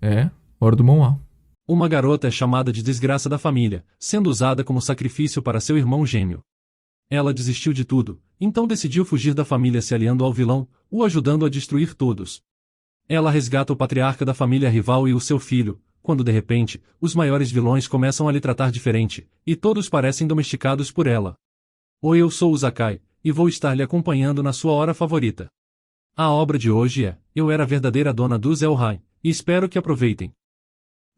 É, hora do Monal. Uma garota é chamada de desgraça da família, sendo usada como sacrifício para seu irmão gêmeo. Ela desistiu de tudo, então decidiu fugir da família se aliando ao vilão, o ajudando a destruir todos. Ela resgata o patriarca da família rival e o seu filho, quando de repente, os maiores vilões começam a lhe tratar diferente, e todos parecem domesticados por ela. Oi, eu sou o Zakai, e vou estar lhe acompanhando na sua hora favorita. A obra de hoje é Eu Era a Verdadeira Dona dos Elhain, e espero que aproveitem.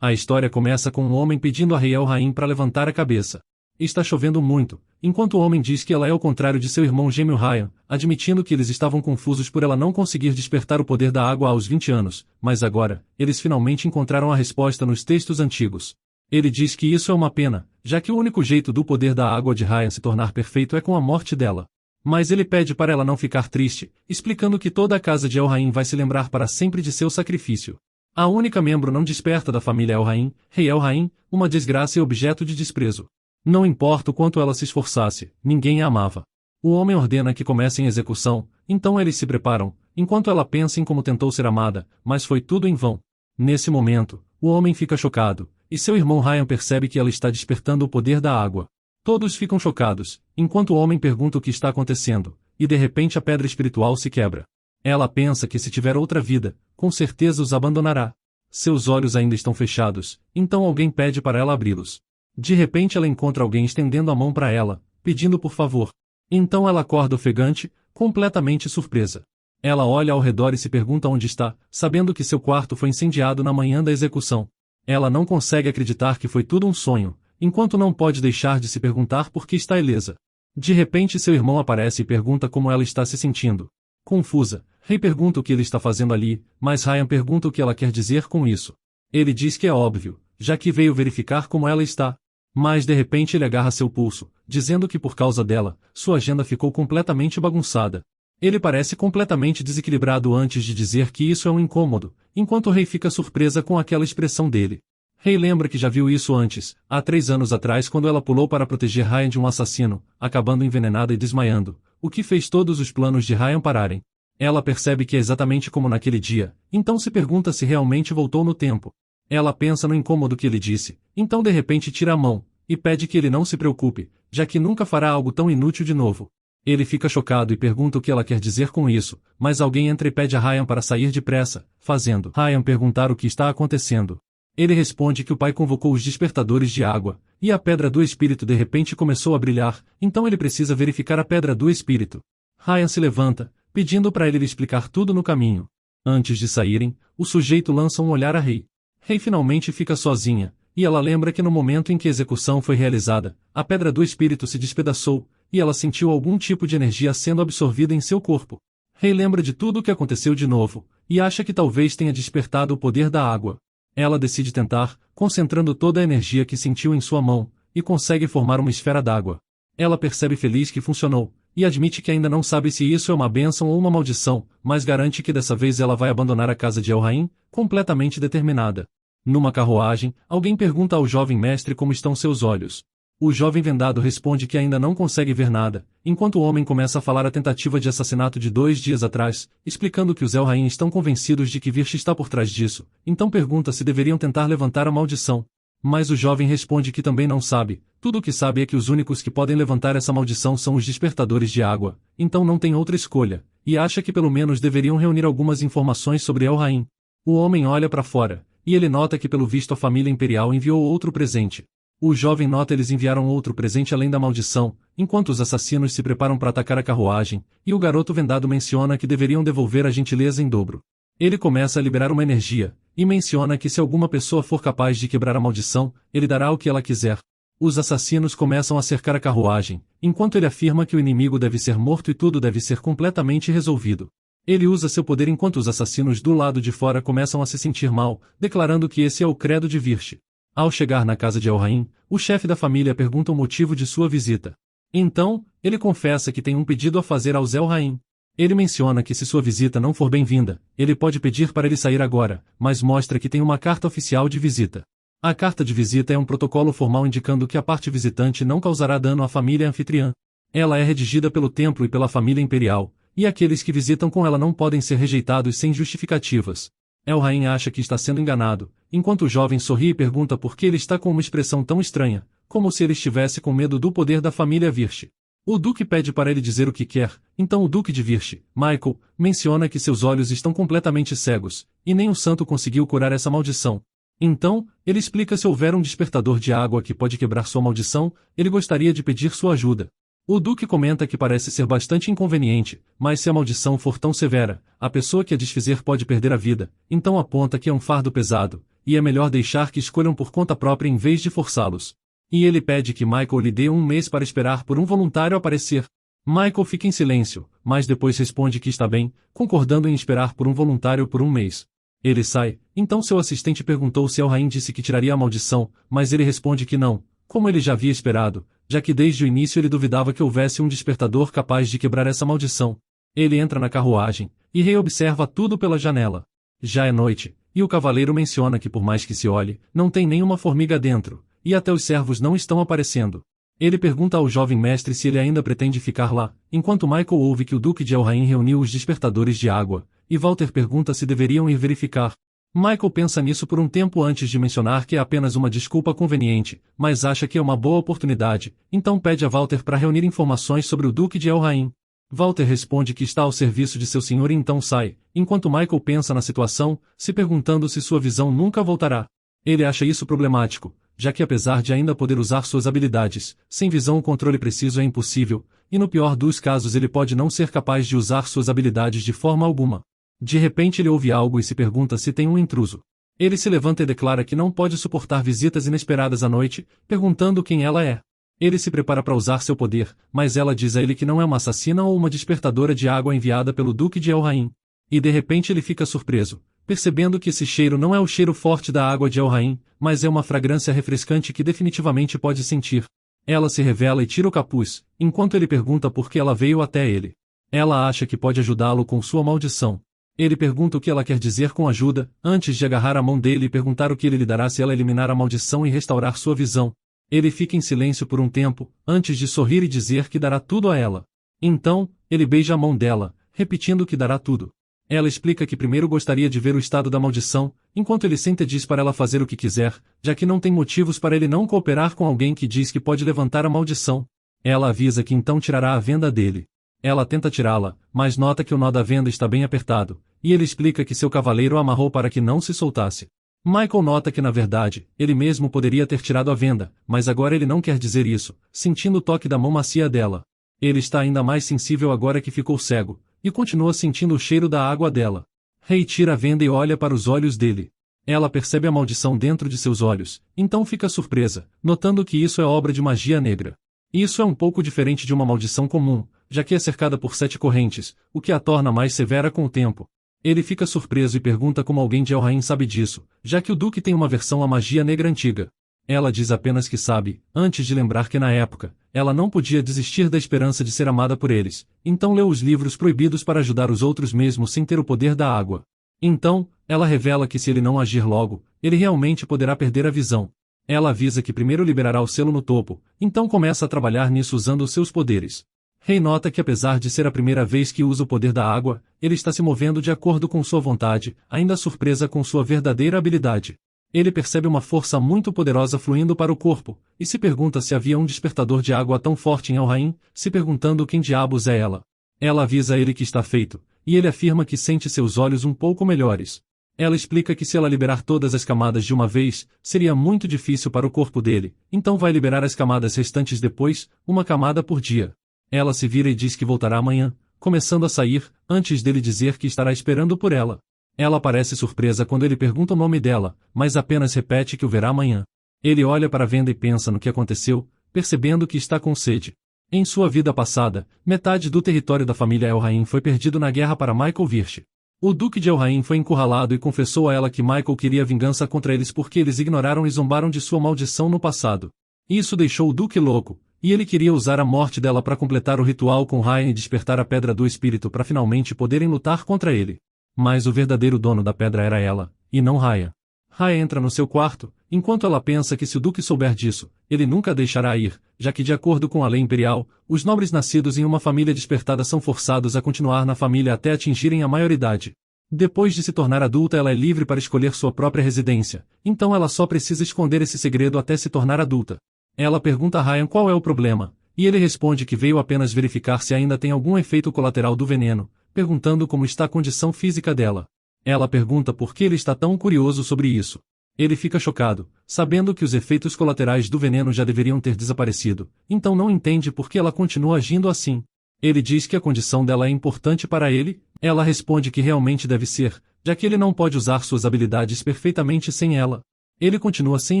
A história começa com um homem pedindo a Rei Elhain para levantar a cabeça. Está chovendo muito, enquanto o homem diz que ela é o contrário de seu irmão gêmeo Ryan, admitindo que eles estavam confusos por ela não conseguir despertar o poder da água aos 20 anos, mas agora, eles finalmente encontraram a resposta nos textos antigos. Ele diz que isso é uma pena, já que o único jeito do poder da água de Ryan se tornar perfeito é com a morte dela. Mas ele pede para ela não ficar triste, explicando que toda a casa de Elhain vai se lembrar para sempre de seu sacrifício. A única membro não desperta da família Elhain, Rei Elhain, uma desgraça e objeto de desprezo. Não importa o quanto ela se esforçasse, ninguém a amava. O homem ordena que comecem a execução, então eles se preparam, enquanto ela pensa em como tentou ser amada, mas foi tudo em vão. Nesse momento, o homem fica chocado, e seu irmão Ryan percebe que ela está despertando o poder da água. Todos ficam chocados, enquanto o homem pergunta o que está acontecendo, e de repente a pedra espiritual se quebra. Ela pensa que se tiver outra vida, com certeza os abandonará. Seus olhos ainda estão fechados, então alguém pede para ela abri-los. De repente ela encontra alguém estendendo a mão para ela, pedindo por favor. Então ela acorda ofegante, completamente surpresa. Ela olha ao redor e se pergunta onde está, sabendo que seu quarto foi incendiado na manhã da execução. Ela não consegue acreditar que foi tudo um sonho, enquanto não pode deixar de se perguntar por que está ilesa. De repente seu irmão aparece e pergunta como ela está se sentindo. Confusa, Rei pergunta o que ele está fazendo ali, mas Ryan pergunta o que ela quer dizer com isso. Ele diz que é óbvio, já que veio verificar como ela está. Mas de repente ele agarra seu pulso, dizendo que por causa dela, sua agenda ficou completamente bagunçada. Ele parece completamente desequilibrado antes de dizer que isso é um incômodo, enquanto o Rei fica surpresa com aquela expressão dele. Rei lembra que já viu isso antes, há 3 anos atrás quando ela pulou para proteger Ryan de um assassino, acabando envenenada e desmaiando, o que fez todos os planos de Ryan pararem. Ela percebe que é exatamente como naquele dia, então se pergunta se realmente voltou no tempo. Ela pensa no incômodo que ele disse, então de repente tira a mão, e pede que ele não se preocupe, já que nunca fará algo tão inútil de novo. Ele fica chocado e pergunta o que ela quer dizer com isso, mas alguém entra e pede a Ryan para sair depressa, fazendo Ryan perguntar o que está acontecendo. Ele responde que o pai convocou os despertadores de água, e a pedra do espírito de repente começou a brilhar, então ele precisa verificar a pedra do espírito. Ryan se levanta, pedindo para ele lhe explicar tudo no caminho. Antes de saírem, o sujeito lança um olhar a Rei. Rei finalmente fica sozinha, e ela lembra que no momento em que a execução foi realizada, a pedra do espírito se despedaçou, e ela sentiu algum tipo de energia sendo absorvida em seu corpo. Rei lembra de tudo o que aconteceu de novo, e acha que talvez tenha despertado o poder da água. Ela decide tentar, concentrando toda a energia que sentiu em sua mão, e consegue formar uma esfera d'água. Ela percebe feliz que funcionou, e admite que ainda não sabe se isso é uma bênção ou uma maldição, mas garante que dessa vez ela vai abandonar a casa de Elhain, completamente determinada. Numa carruagem, alguém pergunta ao jovem mestre como estão seus olhos. O jovem vendado responde que ainda não consegue ver nada, enquanto o homem começa a falar a tentativa de assassinato de 2 dias atrás, explicando que os Elhain estão convencidos de que Virch está por trás disso, então pergunta se deveriam tentar levantar a maldição. Mas o jovem responde que também não sabe, tudo o que sabe é que os únicos que podem levantar essa maldição são os despertadores de água, então não tem outra escolha, e acha que pelo menos deveriam reunir algumas informações sobre Elhain. O homem olha para fora, e ele nota que pelo visto a família imperial enviou outro presente. O jovem nota eles enviaram outro presente além da maldição, enquanto os assassinos se preparam para atacar a carruagem, e o garoto vendado menciona que deveriam devolver a gentileza em dobro. Ele começa a liberar uma energia, e menciona que se alguma pessoa for capaz de quebrar a maldição, ele dará o que ela quiser. Os assassinos começam a cercar a carruagem, enquanto ele afirma que o inimigo deve ser morto e tudo deve ser completamente resolvido. Ele usa seu poder enquanto os assassinos do lado de fora começam a se sentir mal, declarando que esse é o credo de Virch. Ao chegar na casa de Elhain, o chefe da família pergunta o motivo de sua visita. Então, ele confessa que tem um pedido a fazer aos Elhain. Ele menciona que se sua visita não for bem-vinda, ele pode pedir para ele sair agora, mas mostra que tem uma carta oficial de visita. A carta de visita é um protocolo formal indicando que a parte visitante não causará dano à família anfitriã. Ela é redigida pelo templo e pela família imperial, e aqueles que visitam com ela não podem ser rejeitados sem justificativas. Elrain acha que está sendo enganado, enquanto o jovem sorri e pergunta por que ele está com uma expressão tão estranha, como se ele estivesse com medo do poder da família Virche. O Duque pede para ele dizer o que quer, então o Duque de Virche, Michael, menciona que seus olhos estão completamente cegos, e nem o santo conseguiu curar essa maldição. Então, ele explica se houver um despertador de água que pode quebrar sua maldição, ele gostaria de pedir sua ajuda. O Duque comenta que parece ser bastante inconveniente, mas se a maldição for tão severa, a pessoa que a desfizer pode perder a vida, então aponta que é um fardo pesado, e é melhor deixar que escolham por conta própria em vez de forçá-los. E ele pede que Michael lhe dê um mês para esperar por um voluntário aparecer. Michael fica em silêncio, mas depois responde que está bem, concordando em esperar por um voluntário por um mês. Ele sai, então seu assistente perguntou se Elrain disse que tiraria a maldição, mas ele responde que não, como ele já havia esperado, já que desde o início ele duvidava que houvesse um despertador capaz de quebrar essa maldição. Ele entra na carruagem, e Rei observa tudo pela janela. Já é noite, e o cavaleiro menciona que por mais que se olhe, não tem nenhuma formiga dentro, e até os servos não estão aparecendo. Ele pergunta ao jovem mestre se ele ainda pretende ficar lá, enquanto Michael ouve que o Duque de Elrain reuniu os despertadores de água, e Walter pergunta se deveriam ir verificar. Michael pensa nisso por um tempo antes de mencionar que é apenas uma desculpa conveniente, mas acha que é uma boa oportunidade, então pede a Walter para reunir informações sobre o Duque de Elrain. Walter responde que está ao serviço de seu senhor e então sai, enquanto Michael pensa na situação, se perguntando se sua visão nunca voltará. Ele acha isso problemático, já que apesar de ainda poder usar suas habilidades, sem visão o controle preciso é impossível, e no pior dos casos ele pode não ser capaz de usar suas habilidades de forma alguma. De repente ele ouve algo e se pergunta se tem um intruso. Ele se levanta e declara que não pode suportar visitas inesperadas à noite, perguntando quem ela é. Ele se prepara para usar seu poder, mas ela diz a ele que não é uma assassina ou uma despertadora de água enviada pelo Duque de Elrain. E de repente ele fica surpreso, percebendo que esse cheiro não é o cheiro forte da água de Elrain, mas é uma fragrância refrescante que definitivamente pode sentir. Ela se revela e tira o capuz, enquanto ele pergunta por que ela veio até ele. Ela acha que pode ajudá-lo com sua maldição. Ele pergunta o que ela quer dizer com ajuda, antes de agarrar a mão dele e perguntar o que ele lhe dará se ela eliminar a maldição e restaurar sua visão. Ele fica em silêncio por um tempo, antes de sorrir e dizer que dará tudo a ela. Então, ele beija a mão dela, repetindo que dará tudo. Ela explica que primeiro gostaria de ver o estado da maldição, enquanto ele senta e diz para ela fazer o que quiser, já que não tem motivos para ele não cooperar com alguém que diz que pode levantar a maldição. Ela avisa que então tirará a venda dele. Ela tenta tirá-la, mas nota que o nó da venda está bem apertado, e ele explica que seu cavaleiro a amarrou para que não se soltasse. Michael nota que na verdade, ele mesmo poderia ter tirado a venda, mas agora ele não quer dizer isso, sentindo o toque da mão macia dela. Ele está ainda mais sensível agora que ficou cego, e continua sentindo o cheiro da água dela. Rei tira a venda e olha para os olhos dele. Ela percebe a maldição dentro de seus olhos, então fica surpresa, notando que isso é obra de magia negra. Isso é um pouco diferente de uma maldição comum, já que é cercada por 7 correntes, o que a torna mais severa com o tempo. Ele fica surpreso e pergunta como alguém de Elrain sabe disso, já que o Duque tem uma versão à magia negra antiga. Ela diz apenas que sabe, antes de lembrar que na época, ela não podia desistir da esperança de ser amada por eles, então leu os livros proibidos para ajudar os outros mesmo sem ter o poder da água. Então, ela revela que se ele não agir logo, ele realmente poderá perder a visão. Ela avisa que primeiro liberará o selo no topo, então começa a trabalhar nisso usando os seus poderes. Rei nota que apesar de ser a primeira vez que usa o poder da água, ele está se movendo de acordo com sua vontade, ainda surpresa com sua verdadeira habilidade. Ele percebe uma força muito poderosa fluindo para o corpo, e se pergunta se havia um despertador de água tão forte em Elrain, se perguntando quem diabos é ela. Ela avisa ele que está feito, e ele afirma que sente seus olhos um pouco melhores. Ela explica que se ela liberar todas as camadas de uma vez, seria muito difícil para o corpo dele, então vai liberar as camadas restantes depois, uma camada por dia. Ela se vira e diz que voltará amanhã, começando a sair, antes dele dizer que estará esperando por ela. Ela parece surpresa quando ele pergunta o nome dela, mas apenas repete que o verá amanhã. Ele olha para a venda e pensa no que aconteceu, percebendo que está com sede. Em sua vida passada, metade do território da família Elrain foi perdido na guerra para Michael Virche. O Duque de Elrain foi encurralado e confessou a ela que Michael queria vingança contra eles porque eles ignoraram e zombaram de sua maldição no passado. Isso deixou o Duque louco, e ele queria usar a morte dela para completar o ritual com Ryan e despertar a Pedra do Espírito para finalmente poderem lutar contra ele. Mas o verdadeiro dono da pedra era ela, e não Raya. Raya entra no seu quarto, enquanto ela pensa que se o Duque souber disso, ele nunca a deixará ir, já que de acordo com a lei imperial, os nobres nascidos em uma família despertada são forçados a continuar na família até atingirem a maioridade. Depois de se tornar adulta, ela é livre para escolher sua própria residência, então ela só precisa esconder esse segredo até se tornar adulta. Ela pergunta a Ryan qual é o problema, e ele responde que veio apenas verificar se ainda tem algum efeito colateral do veneno, perguntando como está a condição física dela. Ela pergunta por que ele está tão curioso sobre isso. Ele fica chocado, sabendo que os efeitos colaterais do veneno já deveriam ter desaparecido, então não entende por que ela continua agindo assim. Ele diz que a condição dela é importante para ele. Ela responde que realmente deve ser, já que ele não pode usar suas habilidades perfeitamente sem ela. Ele continua sem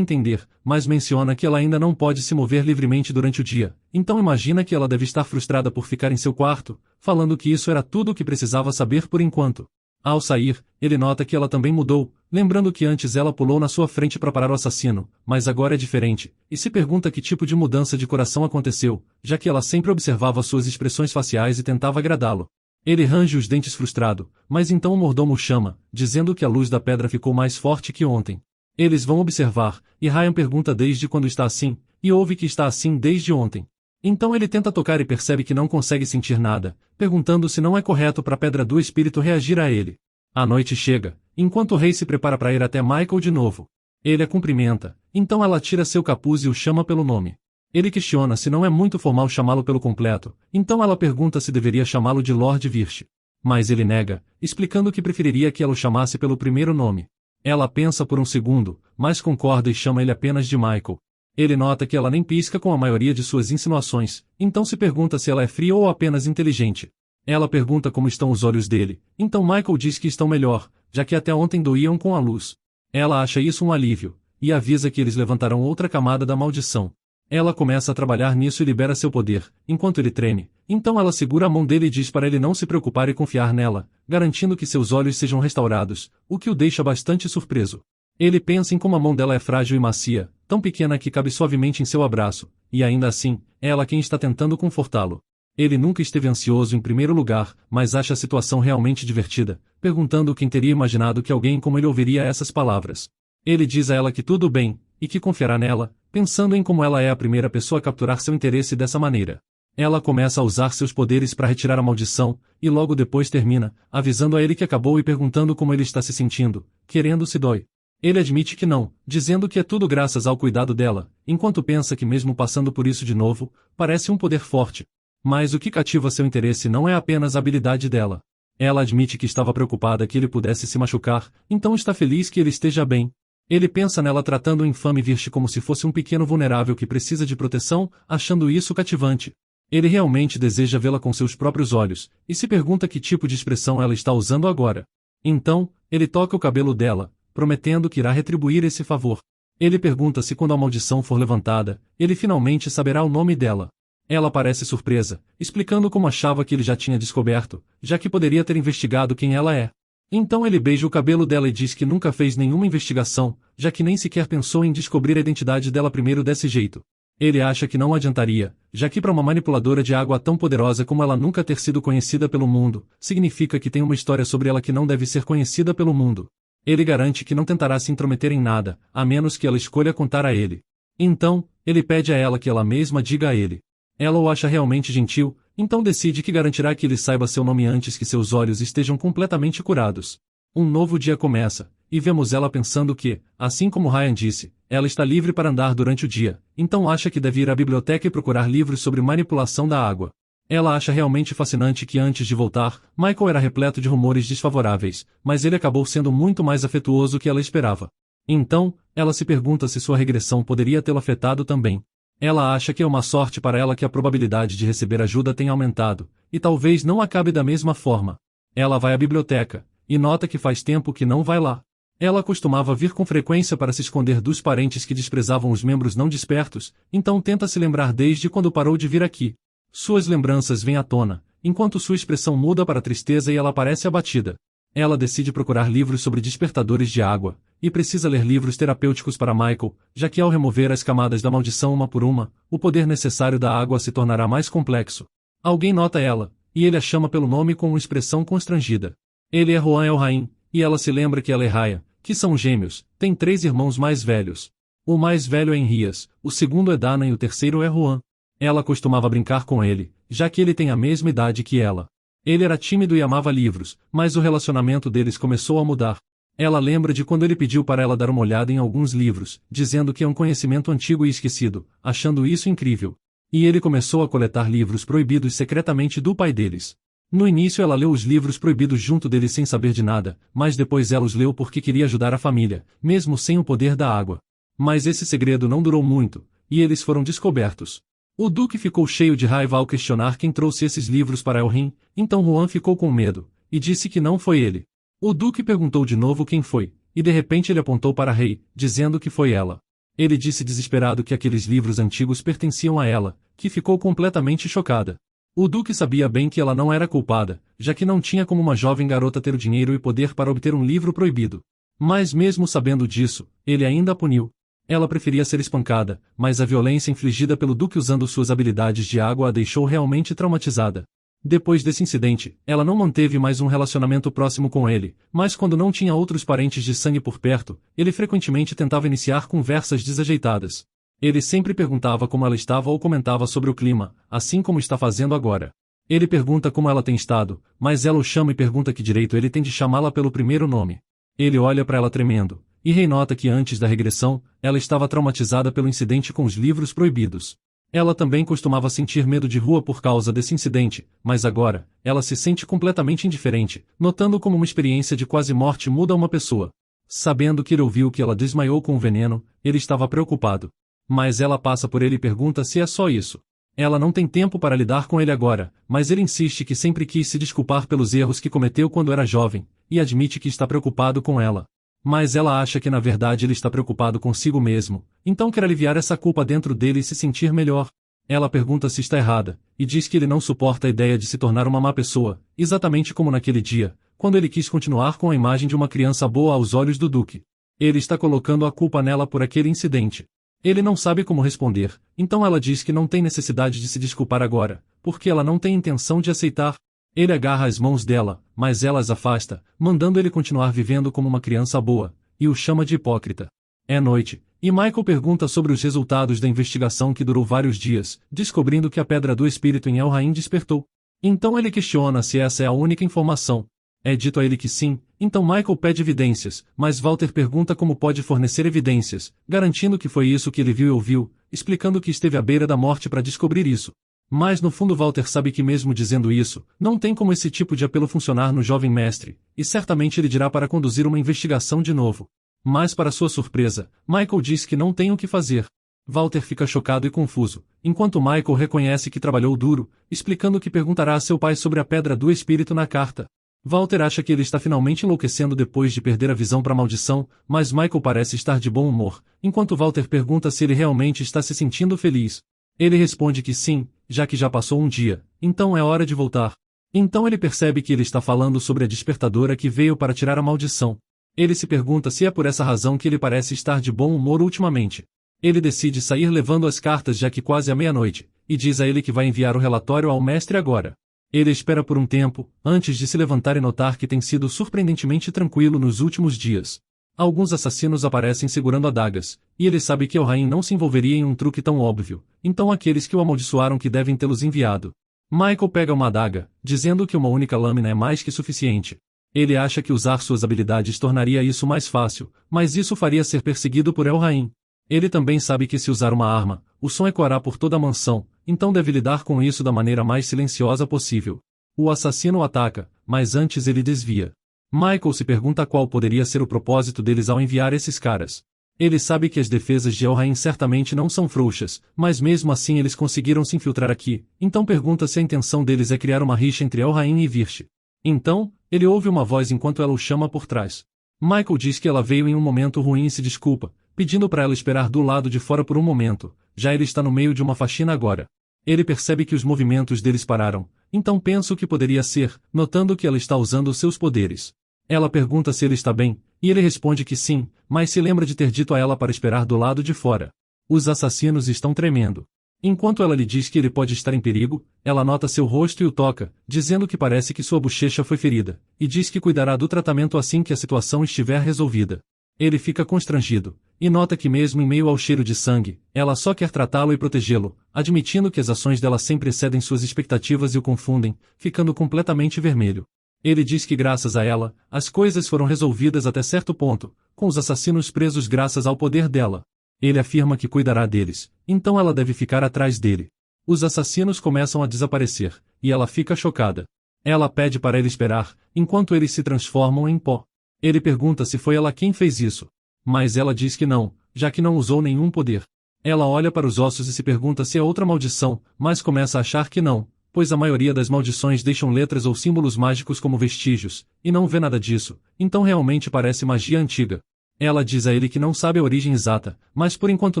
entender, mas menciona que ela ainda não pode se mover livremente durante o dia, então imagina que ela deve estar frustrada por ficar em seu quarto, falando que isso era tudo o que precisava saber por enquanto. Ao sair, ele nota que ela também mudou, lembrando que antes ela pulou na sua frente para parar o assassino, mas agora é diferente, e se pergunta que tipo de mudança de coração aconteceu, já que ela sempre observava suas expressões faciais e tentava agradá-lo. Ele range os dentes frustrado, mas então o mordomo o chama, dizendo que a luz da pedra ficou mais forte que ontem. Eles vão observar, e Ryan pergunta desde quando está assim, e ouve que está assim desde ontem. Então ele tenta tocar e percebe que não consegue sentir nada, perguntando se não é correto para a pedra do espírito reagir a ele. A noite chega, enquanto o rei se prepara para ir até Michael de novo. Ele a cumprimenta, então ela tira seu capuz e o chama pelo nome. Ele questiona se não é muito formal chamá-lo pelo completo, então ela pergunta se deveria chamá-lo de Lord Virch. Mas ele nega, explicando que preferiria que ela o chamasse pelo primeiro nome. Ela pensa por um segundo, mas concorda e chama ele apenas de Michael. Ele nota que ela nem pisca com a maioria de suas insinuações, então se pergunta se ela é fria ou apenas inteligente. Ela pergunta como estão os olhos dele, então Michael diz que estão melhor, já que até ontem doíam com a luz. Ela acha isso um alívio, e avisa que eles levantarão outra camada da maldição. Ela começa a trabalhar nisso e libera seu poder, enquanto ele treme, então ela segura a mão dele e diz para ele não se preocupar e confiar nela, garantindo que seus olhos sejam restaurados, o que o deixa bastante surpreso. Ele pensa em como a mão dela é frágil e macia, tão pequena que cabe suavemente em seu abraço, e ainda assim, é ela quem está tentando confortá-lo. Ele nunca esteve ansioso em primeiro lugar, mas acha a situação realmente divertida, perguntando quem teria imaginado que alguém como ele ouviria essas palavras. Ele diz a ela que tudo bem, e que confiará nela, pensando em como ela é a primeira pessoa a capturar seu interesse dessa maneira. Ela começa a usar seus poderes para retirar a maldição, e logo depois termina, avisando a ele que acabou e perguntando como ele está se sentindo, querendo se dói. Ele admite que não, dizendo que é tudo graças ao cuidado dela, enquanto pensa que mesmo passando por isso de novo, parece um poder forte. Mas o que cativa seu interesse não é apenas a habilidade dela. Ela admite que estava preocupada que ele pudesse se machucar, então está feliz que ele esteja bem. Ele pensa nela tratando o infame Virch como se fosse um pequeno vulnerável que precisa de proteção, achando isso cativante. Ele realmente deseja vê-la com seus próprios olhos, e se pergunta que tipo de expressão ela está usando agora. Então, ele toca o cabelo dela, prometendo que irá retribuir esse favor. Ele pergunta se quando a maldição for levantada, ele finalmente saberá o nome dela. Ela parece surpresa, explicando como achava que ele já tinha descoberto, já que poderia ter investigado quem ela é. Então ele beija o cabelo dela e diz que nunca fez nenhuma investigação, já que nem sequer pensou em descobrir a identidade dela primeiro desse jeito. Ele acha que não adiantaria, já que para uma manipuladora de água tão poderosa como ela nunca ter sido conhecida pelo mundo, significa que tem uma história sobre ela que não deve ser conhecida pelo mundo. Ele garante que não tentará se intrometer em nada, a menos que ela escolha contar a ele. Então, ele pede a ela que ela mesma diga a ele. Ela o acha realmente gentil, então decide que garantirá que ele saiba seu nome antes que seus olhos estejam completamente curados. Um novo dia começa, e vemos ela pensando que, assim como Ryan disse, ela está livre para andar durante o dia, então acha que deve ir à biblioteca e procurar livros sobre manipulação da água. Ela acha realmente fascinante que antes de voltar, Michael era repleto de rumores desfavoráveis, mas ele acabou sendo muito mais afetuoso que ela esperava. Então, ela se pergunta se sua regressão poderia tê-lo afetado também. Ela acha que é uma sorte para ela que a probabilidade de receber ajuda tenha aumentado, e talvez não acabe da mesma forma. Ela vai à biblioteca, e nota que faz tempo que não vai lá. Ela costumava vir com frequência para se esconder dos parentes que desprezavam os membros não despertos, então tenta se lembrar desde quando parou de vir aqui. Suas lembranças vêm à tona, enquanto sua expressão muda para tristeza e ela parece abatida. Ela decide procurar livros sobre despertadores de água, e precisa ler livros terapêuticos para Michael, já que ao remover as camadas da maldição uma por uma, o poder necessário da água se tornará mais complexo. Alguém nota ela, e ele a chama pelo nome com uma expressão constrangida. Ele é Juan El-Rain, e ela se lembra que ela é Raya, que são gêmeos, tem 3 irmãos mais velhos. O mais velho é Henrias, o segundo é Dana e o terceiro é Juan. Ela costumava brincar com ele, já que ele tem a mesma idade que ela. Ele era tímido e amava livros, mas o relacionamento deles começou a mudar. Ela lembra de quando ele pediu para ela dar uma olhada em alguns livros, dizendo que é um conhecimento antigo e esquecido, achando isso incrível. E ele começou a coletar livros proibidos secretamente do pai deles. No início ela leu os livros proibidos junto deles sem saber de nada, mas depois ela os leu porque queria ajudar a família, mesmo sem o poder da água. Mas esse segredo não durou muito, e eles foram descobertos. O Duque ficou cheio de raiva ao questionar quem trouxe esses livros para Elrin, então Juan ficou com medo, e disse que não foi ele. O Duque perguntou de novo quem foi, e de repente ele apontou para Rei, dizendo que foi ela. Ele disse desesperado que aqueles livros antigos pertenciam a ela, que ficou completamente chocada. O Duque sabia bem que ela não era culpada, já que não tinha como uma jovem garota ter o dinheiro e poder para obter um livro proibido. Mas mesmo sabendo disso, ele ainda a puniu. Ela preferia ser espancada, mas a violência infligida pelo Duque usando suas habilidades de água a deixou realmente traumatizada. Depois desse incidente, ela não manteve mais um relacionamento próximo com ele, mas quando não tinha outros parentes de sangue por perto, ele frequentemente tentava iniciar conversas desajeitadas. Ele sempre perguntava como ela estava ou comentava sobre o clima, assim como está fazendo agora. Ele pergunta como ela tem estado, mas ela o chama e pergunta que direito ele tem de chamá-la pelo primeiro nome. Ele olha para ela tremendo, e Rei nota que antes da regressão, ela estava traumatizada pelo incidente com os livros proibidos. Ela também costumava sentir medo de rua por causa desse incidente, mas agora, ela se sente completamente indiferente, notando como uma experiência de quase morte muda uma pessoa. Sabendo que ele ouviu que ela desmaiou com o veneno, ele estava preocupado. Mas ela passa por ele e pergunta se é só isso. Ela não tem tempo para lidar com ele agora, mas ele insiste que sempre quis se desculpar pelos erros que cometeu quando era jovem, e admite que está preocupado com ela. Mas ela acha que na verdade ele está preocupado consigo mesmo, então quer aliviar essa culpa dentro dele e se sentir melhor. Ela pergunta se está errada, e diz que ele não suporta a ideia de se tornar uma má pessoa, exatamente como naquele dia, quando ele quis continuar com a imagem de uma criança boa aos olhos do Duque. Ele está colocando a culpa nela por aquele incidente. Ele não sabe como responder, então ela diz que não tem necessidade de se desculpar agora, porque ela não tem intenção de aceitar. Ele agarra as mãos dela, mas ela as afasta, mandando ele continuar vivendo como uma criança boa, e o chama de hipócrita. É noite, e Michael pergunta sobre os resultados da investigação que durou vários dias, descobrindo que a Pedra do Espírito em Elrahim despertou. Então ele questiona se essa é a única informação. É dito a ele que sim, então Michael pede evidências, mas Walter pergunta como pode fornecer evidências, garantindo que foi isso que ele viu e ouviu, explicando que esteve à beira da morte para descobrir isso. Mas no fundo Walter sabe que mesmo dizendo isso, não tem como esse tipo de apelo funcionar no jovem mestre, e certamente ele dirá para conduzir uma investigação de novo. Mas para sua surpresa, Michael diz que não tem o que fazer. Walter fica chocado e confuso, enquanto Michael reconhece que trabalhou duro, explicando que perguntará a seu pai sobre a Pedra do Espírito na carta. Walter acha que ele está finalmente enlouquecendo depois de perder a visão para a maldição, mas Michael parece estar de bom humor, enquanto Walter pergunta se ele realmente está se sentindo feliz. Ele responde que sim, já que já passou um dia, então é hora de voltar. Então ele percebe que ele está falando sobre a despertadora que veio para tirar a maldição. Ele se pergunta se é por essa razão que ele parece estar de bom humor ultimamente. Ele decide sair levando as cartas já que quase é meia-noite, e diz a ele que vai enviar o relatório ao mestre agora. Ele espera por um tempo, antes de se levantar e notar que tem sido surpreendentemente tranquilo nos últimos dias. Alguns assassinos aparecem segurando adagas, e ele sabe que Elrahim não se envolveria em um truque tão óbvio, então aqueles que o amaldiçoaram que devem tê-los enviado. Michael pega uma adaga, dizendo que uma única lâmina é mais que suficiente. Ele acha que usar suas habilidades tornaria isso mais fácil, mas isso faria ser perseguido por Elrahim. Ele também sabe que se usar uma arma, o som ecoará por toda a mansão, então deve lidar com isso da maneira mais silenciosa possível. O assassino o ataca, mas antes ele desvia. Michael se pergunta qual poderia ser o propósito deles ao enviar esses caras. Ele sabe que as defesas de Elrahim certamente não são frouxas, mas mesmo assim eles conseguiram se infiltrar aqui, então pergunta se a intenção deles é criar uma rixa entre Elrahim e Virte. Então, ele ouve uma voz enquanto ela o chama por trás. Michael diz que ela veio em um momento ruim e se desculpa, pedindo para ela esperar do lado de fora por um momento, já ele está no meio de uma faxina agora. Ele percebe que os movimentos deles pararam, então pensa o que poderia ser, notando que ela está usando seus poderes. Ela pergunta se ele está bem, e ele responde que sim, mas se lembra de ter dito a ela para esperar do lado de fora. Os assassinos estão tremendo. Enquanto ela lhe diz que ele pode estar em perigo, ela nota seu rosto e o toca, dizendo que parece que sua bochecha foi ferida, e diz que cuidará do tratamento assim que a situação estiver resolvida. Ele fica constrangido, e nota que mesmo em meio ao cheiro de sangue, ela só quer tratá-lo e protegê-lo, admitindo que as ações dela sempre excedem suas expectativas e o confundem, ficando completamente vermelho. Ele diz que graças a ela, as coisas foram resolvidas até certo ponto, com os assassinos presos graças ao poder dela. Ele afirma que cuidará deles, então ela deve ficar atrás dele. Os assassinos começam a desaparecer, e ela fica chocada. Ela pede para ele esperar, enquanto eles se transformam em pó. Ele pergunta se foi ela quem fez isso. Mas ela diz que não, já que não usou nenhum poder. Ela olha para os ossos e se pergunta se é outra maldição, mas começa a achar que não, pois a maioria das maldições deixam letras ou símbolos mágicos como vestígios, e não vê nada disso, então realmente parece magia antiga. Ela diz a ele que não sabe a origem exata, mas por enquanto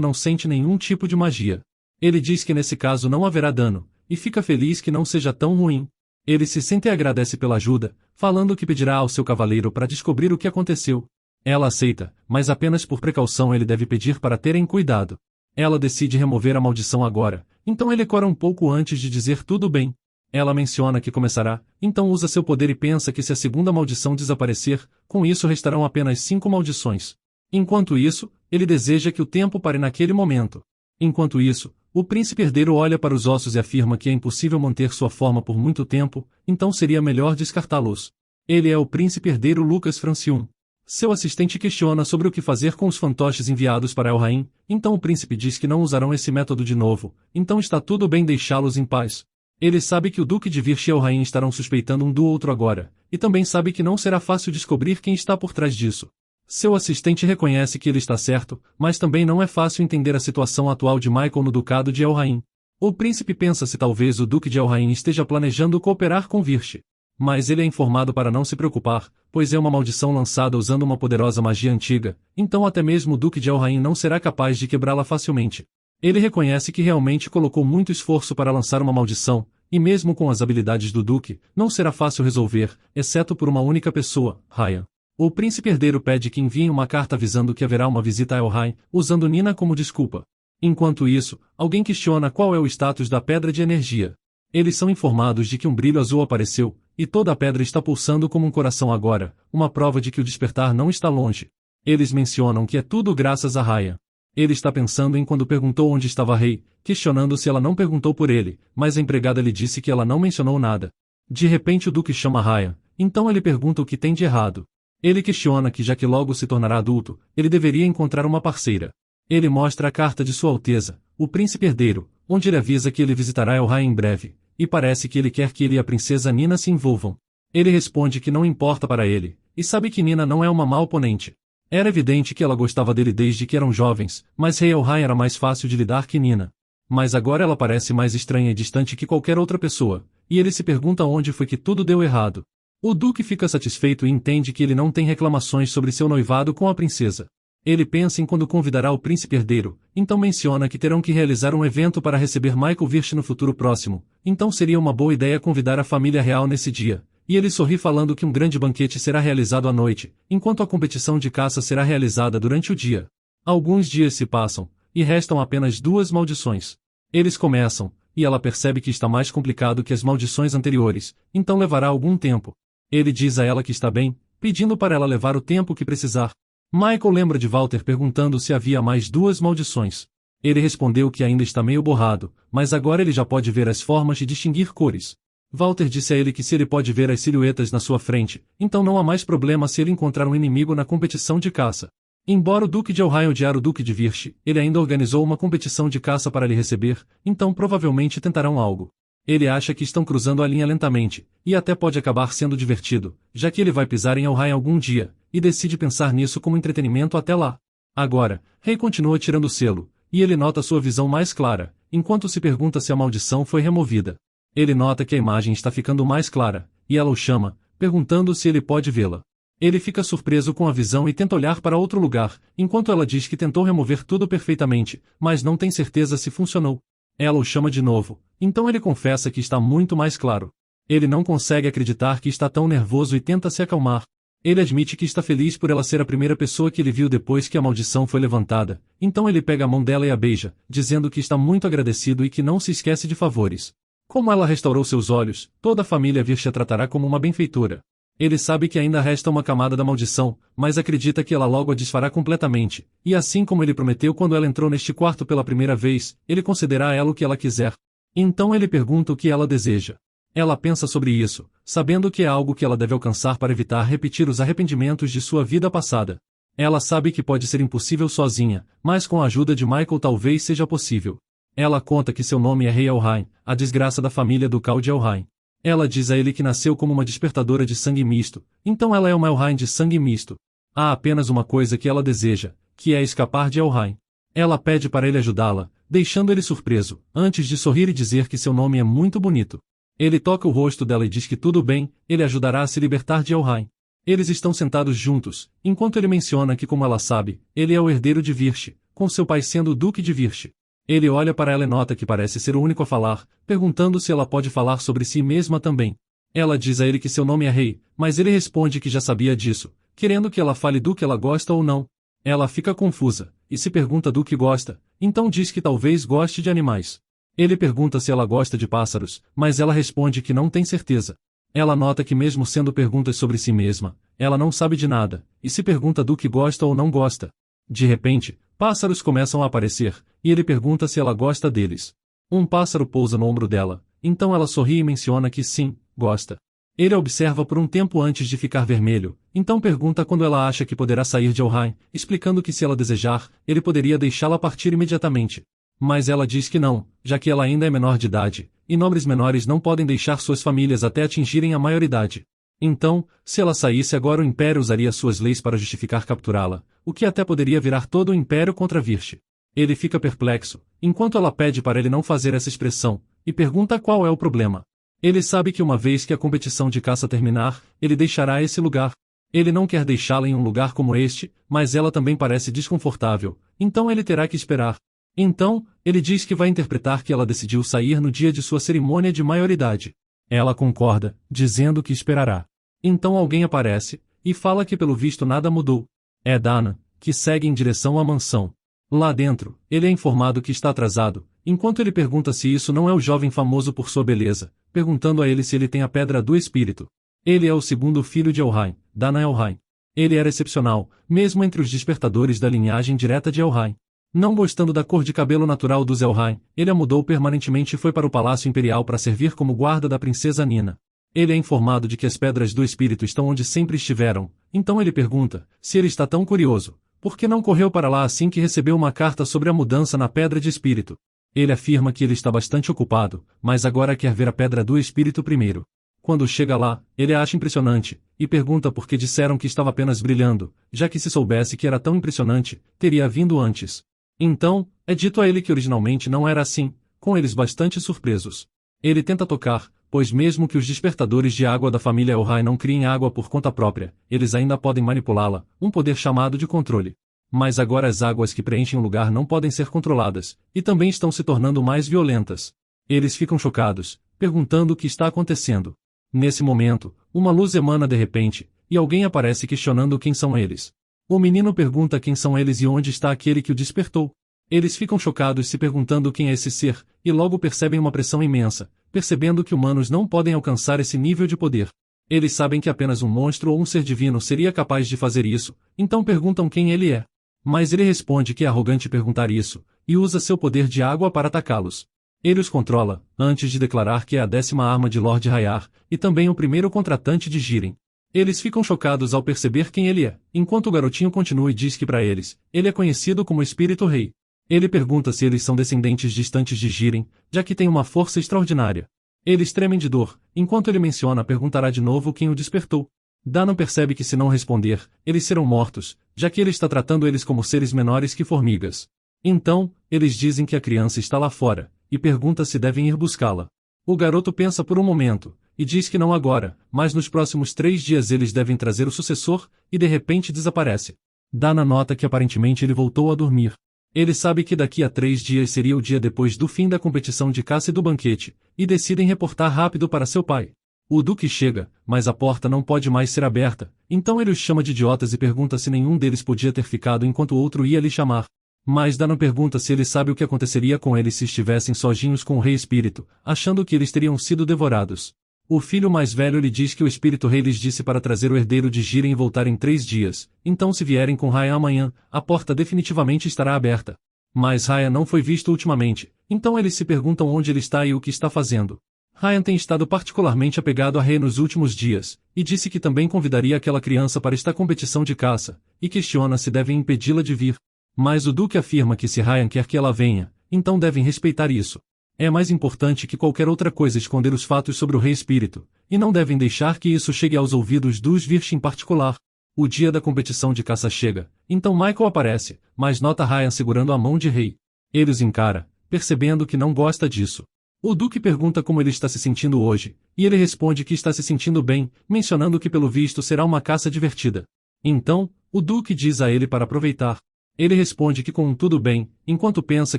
não sente nenhum tipo de magia. Ele diz que nesse caso não haverá dano, e fica feliz que não seja tão ruim. Ele se senta e agradece pela ajuda, falando que pedirá ao seu cavaleiro para descobrir o que aconteceu. Ela aceita, mas apenas por precaução ele deve pedir para terem cuidado. Ela decide remover a maldição agora, então ele cora um pouco antes de dizer tudo bem. Ela menciona que começará, então usa seu poder e pensa que se a segunda maldição desaparecer, com isso restarão apenas 5 maldições. Enquanto isso, ele deseja que o tempo pare naquele momento. Enquanto isso, o príncipe herdeiro olha para os ossos e afirma que é impossível manter sua forma por muito tempo, então seria melhor descartá-los. Ele é o príncipe herdeiro Lucas Francium. Seu assistente questiona sobre o que fazer com os fantoches enviados para El-Rain, então o príncipe diz que não usarão esse método de novo, então está tudo bem deixá-los em paz. Ele sabe que o Duque de Virch e El-Rain estarão suspeitando um do outro agora, e também sabe que não será fácil descobrir quem está por trás disso. Seu assistente reconhece que ele está certo, mas também não é fácil entender a situação atual de Michael no Ducado de El-Rain. O príncipe pensa se talvez o Duque de El-Rain esteja planejando cooperar com Virch. Mas ele é informado para não se preocupar, pois é uma maldição lançada usando uma poderosa magia antiga, então até mesmo o Duque de El-Rain não será capaz de quebrá-la facilmente. Ele reconhece que realmente colocou muito esforço para lançar uma maldição, e mesmo com as habilidades do Duque, não será fácil resolver, exceto por uma única pessoa, Ryan. O príncipe herdeiro pede que enviem uma carta avisando que haverá uma visita a El-Rain, usando Nina como desculpa. Enquanto isso, alguém questiona qual é o status da pedra de energia. Eles são informados de que um brilho azul apareceu, e toda a pedra está pulsando como um coração agora, uma prova de que o despertar não está longe. Eles mencionam que é tudo graças a Raya. Ele está pensando em quando perguntou onde estava a Rei, questionando se ela não perguntou por ele, mas a empregada lhe disse que ela não mencionou nada. De repente o Duque chama Raya, então ele pergunta o que tem de errado. Ele questiona que já que logo se tornará adulto, ele deveria encontrar uma parceira. Ele mostra a carta de Sua Alteza, o príncipe herdeiro, onde ele avisa que ele visitará El-Rain em breve, e parece que ele quer que ele e a princesa Nina se envolvam. Ele responde que não importa para ele, e sabe que Nina não é uma má oponente. Era evidente que ela gostava dele desde que eram jovens, mas Rei El-Rain era mais fácil de lidar que Nina. Mas agora ela parece mais estranha e distante que qualquer outra pessoa, e ele se pergunta onde foi que tudo deu errado. O Duque fica satisfeito e entende que ele não tem reclamações sobre seu noivado com a princesa. Ele pensa em quando convidará o príncipe herdeiro, então menciona que terão que realizar um evento para receber Michael Virch no futuro próximo, então seria uma boa ideia convidar a família real nesse dia, e ele sorri falando que um grande banquete será realizado à noite, enquanto a competição de caça será realizada durante o dia. Alguns dias se passam, e restam apenas 2 maldições. Eles começam, e ela percebe que está mais complicado que as maldições anteriores, então levará algum tempo. Ele diz a ela que está bem, pedindo para ela levar o tempo que precisar. Michael lembra de Walter perguntando se havia mais 2 maldições. Ele respondeu que ainda está meio borrado, mas agora ele já pode ver as formas e distinguir cores. Walter disse a ele que se ele pode ver as silhuetas na sua frente, então não há mais problema se ele encontrar um inimigo na competição de caça. Embora o Duque de El-Rain odiar o Duque de Virch, ele ainda organizou uma competição de caça para lhe receber, então provavelmente tentarão algo. Ele acha que estão cruzando a linha lentamente, e até pode acabar sendo divertido, já que ele vai pisar em El-Rain algum dia, e decide pensar nisso como entretenimento até lá. Agora, Rei continua tirando o selo, e ele nota sua visão mais clara, enquanto se pergunta se a maldição foi removida. Ele nota que a imagem está ficando mais clara, e ela o chama, perguntando se ele pode vê-la. Ele fica surpreso com a visão e tenta olhar para outro lugar, enquanto ela diz que tentou remover tudo perfeitamente, mas não tem certeza se funcionou. Ela o chama de novo, então ele confessa que está muito mais claro. Ele não consegue acreditar que está tão nervoso e tenta se acalmar. Ele admite que está feliz por ela ser a primeira pessoa que ele viu depois que a maldição foi levantada, então ele pega a mão dela e a beija, dizendo que está muito agradecido e que não se esquece de favores. Como ela restaurou seus olhos, toda a família Virch a tratará como uma benfeitora. Ele sabe que ainda resta uma camada da maldição, mas acredita que ela logo a desfará completamente, e assim como ele prometeu quando ela entrou neste quarto pela primeira vez, ele concederá a ela o que ela quiser. Então ele pergunta o que ela deseja. Ela pensa sobre isso, sabendo que é algo que ela deve alcançar para evitar repetir os arrependimentos de sua vida passada. Ela sabe que pode ser impossível sozinha, mas com a ajuda de Michael talvez seja possível. Ela conta que seu nome é Rei Elhain, a desgraça da família ducal de Elhain. Ela diz a ele que nasceu como uma despertadora de sangue misto, então ela é uma Elhain de sangue misto. Há apenas uma coisa que ela deseja, que é escapar de Elhain. Ela pede para ele ajudá-la, deixando ele surpreso, antes de sorrir e dizer que seu nome é muito bonito. Ele toca o rosto dela e diz que tudo bem, ele ajudará a se libertar de Elhain. Eles estão sentados juntos, enquanto ele menciona que, como ela sabe, ele é o herdeiro de Virche, com seu pai sendo o Duque de Virche. Ele olha para ela e nota que parece ser o único a falar, perguntando se ela pode falar sobre si mesma também. Ela diz a ele que seu nome é Rei, mas ele responde que já sabia disso, querendo que ela fale do que ela gosta ou não. Ela fica confusa, e se pergunta do que gosta, então diz que talvez goste de animais. Ele pergunta se ela gosta de pássaros, mas ela responde que não tem certeza. Ela nota que mesmo sendo perguntas sobre si mesma, ela não sabe de nada, e se pergunta do que gosta ou não gosta. De repente, pássaros começam a aparecer, e ele pergunta se ela gosta deles. Um pássaro pousa no ombro dela, então ela sorri e menciona que sim, gosta. Ele a observa por um tempo antes de ficar vermelho, então pergunta quando ela acha que poderá sair de Elhain, explicando que se ela desejar, ele poderia deixá-la partir imediatamente. Mas ela diz que não, já que ela ainda é menor de idade, e nobres menores não podem deixar suas famílias até atingirem a maioridade. Então, se ela saísse agora o Império usaria suas leis para justificar capturá-la, o que até poderia virar todo o Império contra Virche. Ele fica perplexo, enquanto ela pede para ele não fazer essa expressão, e pergunta qual é o problema. Ele sabe que uma vez que a competição de caça terminar, ele deixará esse lugar. Ele não quer deixá-la em um lugar como este, mas ela também parece desconfortável, então ele terá que esperar. Então, ele diz que vai interpretar que ela decidiu sair no dia de sua cerimônia de maioridade. Ela concorda, dizendo que esperará. Então alguém aparece, e fala que pelo visto nada mudou. É Dana, que segue em direção à mansão. Lá dentro, ele é informado que está atrasado, enquanto ele pergunta se isso não é o jovem famoso por sua beleza, perguntando a ele se ele tem a Pedra do Espírito. Ele é o segundo filho de Elhain, Dana Elhain. Ele era excepcional, mesmo entre os despertadores da linhagem direta de Elhain. Não gostando da cor de cabelo natural dos Elhain, ele a mudou permanentemente e foi para o Palácio Imperial para servir como guarda da princesa Nina. Ele é informado de que as Pedras do Espírito estão onde sempre estiveram, então ele pergunta, se ele está tão curioso, por que não correu para lá assim que recebeu uma carta sobre a mudança na Pedra de Espírito? Ele afirma que ele está bastante ocupado, mas agora quer ver a Pedra do Espírito primeiro. Quando chega lá, ele a acha impressionante, e pergunta por que disseram que estava apenas brilhando, já que se soubesse que era tão impressionante, teria vindo antes. Então, é dito a ele que originalmente não era assim, com eles bastante surpresos. Ele tenta tocar, pois mesmo que os despertadores de água da família Elhain não criem água por conta própria, eles ainda podem manipulá-la, um poder chamado de controle. Mas agora as águas que preenchem o lugar não podem ser controladas, e também estão se tornando mais violentas. Eles ficam chocados, perguntando o que está acontecendo. Nesse momento, uma luz emana de repente, e alguém aparece questionando quem são eles. O menino pergunta quem são eles e onde está aquele que o despertou. Eles ficam chocados se perguntando quem é esse ser, e logo percebem uma pressão imensa, percebendo que humanos não podem alcançar esse nível de poder. Eles sabem que apenas um monstro ou um ser divino seria capaz de fazer isso, então perguntam quem ele é. Mas ele responde que é arrogante perguntar isso, e usa seu poder de água para atacá-los. Ele os controla, antes de declarar que é a 10ª arma de Lord Rayar, e também o primeiro contratante de Jiren. Eles ficam chocados ao perceber quem ele é, enquanto o garotinho continua e diz que para eles, ele é conhecido como Espírito Rei. Ele pergunta se eles são descendentes distantes de Jiren, já que tem uma força extraordinária. Eles tremem de dor, enquanto ele menciona perguntará de novo quem o despertou. Dana percebe que se não responder, eles serão mortos, já que ele está tratando eles como seres menores que formigas. Então, eles dizem que a criança está lá fora, e pergunta se devem ir buscá-la. O garoto pensa por um momento, e diz que não agora, mas nos próximos 3 dias eles devem trazer o sucessor, e de repente desaparece. Dana nota que aparentemente ele voltou a dormir. Ele sabe que daqui a 3 dias seria o dia depois do fim da competição de caça e do banquete, e decidem reportar rápido para seu pai. O Duque chega, mas a porta não pode mais ser aberta, então ele os chama de idiotas e pergunta se nenhum deles podia ter ficado enquanto o outro ia lhe chamar. Mas Dana pergunta se ele sabe o que aconteceria com eles se estivessem sozinhos com o Rei Espírito, achando que eles teriam sido devorados. O filho mais velho lhe diz que o espírito rei lhes disse para trazer o herdeiro de Jiren e voltar em 3 dias, então se vierem com Ryan amanhã, a porta definitivamente estará aberta. Mas Ryan não foi visto ultimamente, então eles se perguntam onde ele está e o que está fazendo. Ryan tem estado particularmente apegado a Rei nos últimos dias, e disse que também convidaria aquela criança para esta competição de caça, e questiona se devem impedi-la de vir. Mas o Duque afirma que se Ryan quer que ela venha, então devem respeitar isso. É mais importante que qualquer outra coisa esconder os fatos sobre o Rei Espírito, e não devem deixar que isso chegue aos ouvidos dos Virch em particular. O dia da competição de caça chega, então Michael aparece, mas nota Ryan segurando a mão de Rei. Ele os encara, percebendo que não gosta disso. O Duque pergunta como ele está se sentindo hoje, e ele responde que está se sentindo bem, mencionando que pelo visto será uma caça divertida. Então, o Duque diz a ele para aproveitar. Ele responde que com tudo bem, enquanto pensa